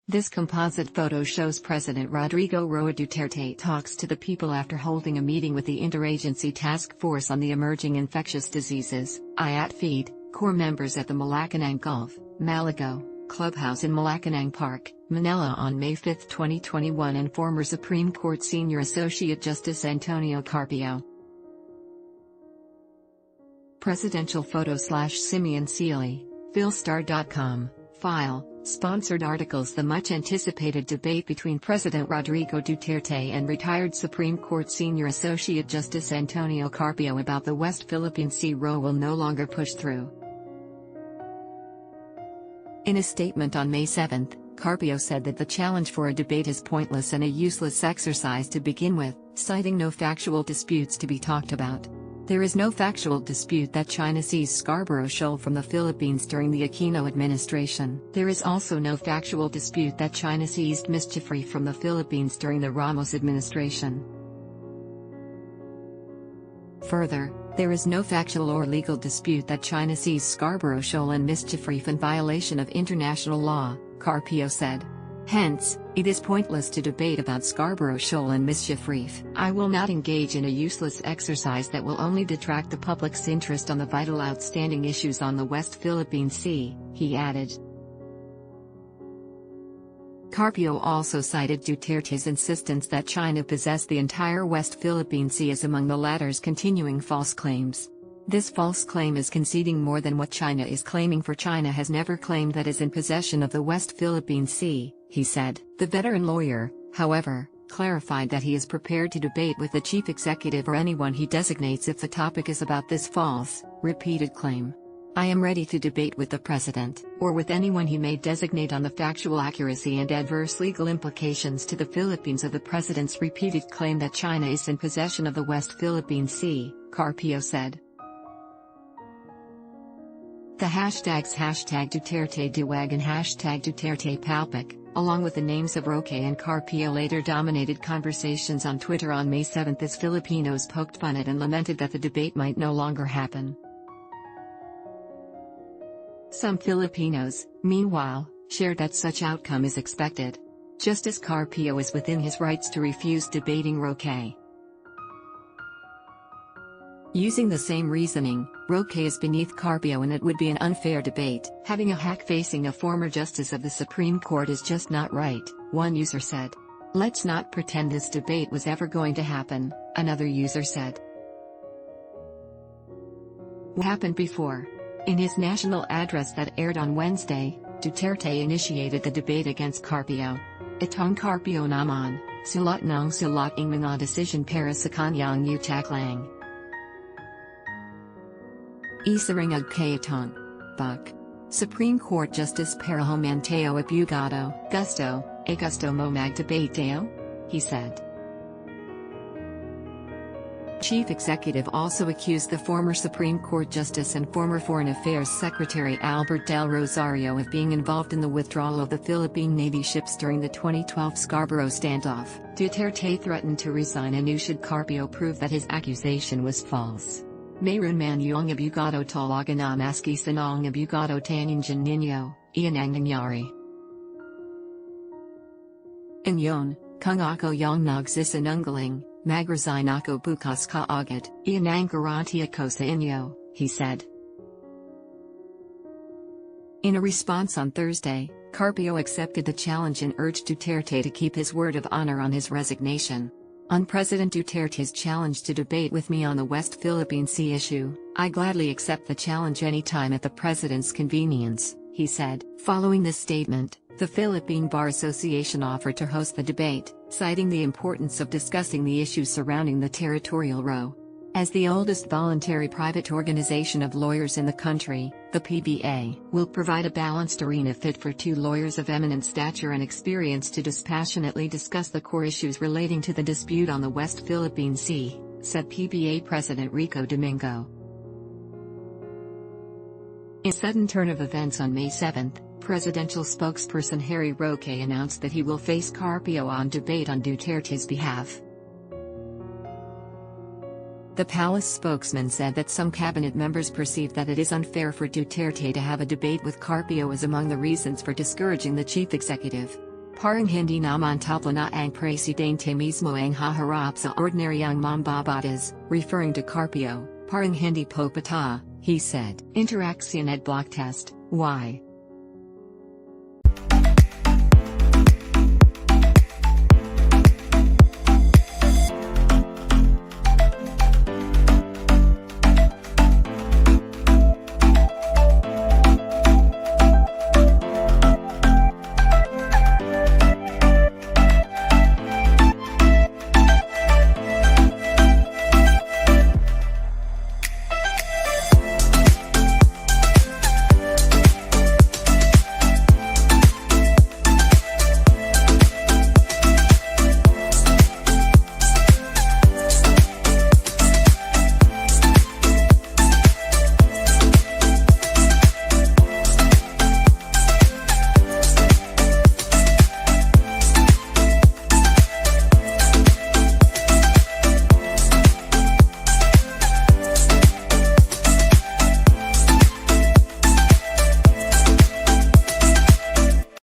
This composite photo shows President Rodrigo Roa Duterte talks to the people after holding a meeting with the Interagency Task Force on the Emerging Infectious Diseases, IATF-EID, core members at the Malacanang Gulf, Malago, Clubhouse in Malacanang Park, Manila on May 5, 2021 and former Supreme Court Senior Associate Justice Antonio Carpio. Presidential photo / Simeon Sealy, Philstar.com, file. Sponsored articles. The much-anticipated debate between President Rodrigo Duterte and retired Supreme Court Senior Associate Justice Antonio Carpio about the West Philippine Sea row will no longer push through. In a statement on May 7, Carpio said that the challenge for a debate is pointless and a useless exercise to begin with, citing no factual disputes to be talked about. There is no factual dispute that China seized Scarborough Shoal from the Philippines during the Aquino administration. There is also no factual dispute that China seized mischief-free from the Philippines during the Ramos administration. Further, there is no factual or legal dispute that China seized Scarborough Shoal and mischief-free in violation of international law, Carpio said. Hence, it is pointless to debate about Scarborough Shoal and Mischief Reef. I will not engage in a useless exercise that will only detract the public's interest on the vital outstanding issues on the West Philippine Sea, he added. Carpio also cited Duterte's insistence that China possessed the entire West Philippine Sea as among the latter's continuing false claims. This false claim is conceding more than what China is claiming, for China has never claimed that it is in possession of the West Philippine Sea, he said. The veteran lawyer, however, clarified that he is prepared to debate with the chief executive or anyone he designates if the topic is about this false, repeated claim. I am ready to debate with the president, or with anyone he may designate on the factual accuracy and adverse legal implications to the Philippines of the president's repeated claim that China is in possession of the West Philippine Sea, Carpio said. The hashtags #DuterteDuwag and #DutertePalpic, along with the names of Roque and Carpio, later dominated conversations on Twitter on May 7 as Filipinos poked fun at and lamented that the debate might no longer happen. Some Filipinos, meanwhile, shared that such outcome is expected. Justice Carpio is within his rights to refuse debating Roque. Using the same reasoning, Roque is beneath Carpio and it would be an unfair debate. Having a hack facing a former justice of the Supreme Court is just not right, one user said. Let's not pretend this debate was ever going to happen, another user said. What happened before? In his national address that aired on Wednesday, Duterte initiated the debate against Carpio. Itong Carpio naman, sulat ng sulat ng mga decision para sa kanyang utaklang. Isaringag kay itong Buck. Supreme Court Justice para humanteo abogado. Gusto mo magdebateo? He said. Chief Executive also accused the former Supreme Court Justice and former Foreign Affairs Secretary Albert Del Rosario of being involved in the withdrawal of the Philippine Navy ships during the 2012 Scarborough standoff. Duterte threatened to resign anew should Carpio prove that his accusation was false. Mayroon man yung abogado talaga na maski sanang abogado taninjan ninyo, iyan ang nangyari. Inyon, kung ako yung nagsisinungaling, magresign ako bukas kaagad, iyan ang garantiya ko sa inyo, he said. In a response on Thursday, Carpio accepted the challenge and urged Duterte to keep his word of honor on his resignation. On President Duterte's challenge to debate with me on the West Philippine Sea issue, I gladly accept the challenge anytime at the president's convenience, he said. Following this statement, the Philippine Bar Association offered to host the debate, citing the importance of discussing the issues surrounding the territorial row. As the oldest voluntary private organization of lawyers in the country, the PBA will provide a balanced arena fit for two lawyers of eminent stature and experience to dispassionately discuss the core issues relating to the dispute on the West Philippine Sea, said PBA President Rico Domingo. In a sudden turn of events on May 7, presidential spokesperson Harry Roque announced that he will face Carpio on debate on Duterte's behalf. The palace spokesman said that some cabinet members perceive that it is unfair for Duterte to have a debate with Carpio as among the reasons for discouraging the chief executive. Parang hindi naman tapla ang presidente mismo ang haharap sa ordinaryong mambabatas, referring to Carpio, parang hindi po pata, he said. Interaction at block test, why?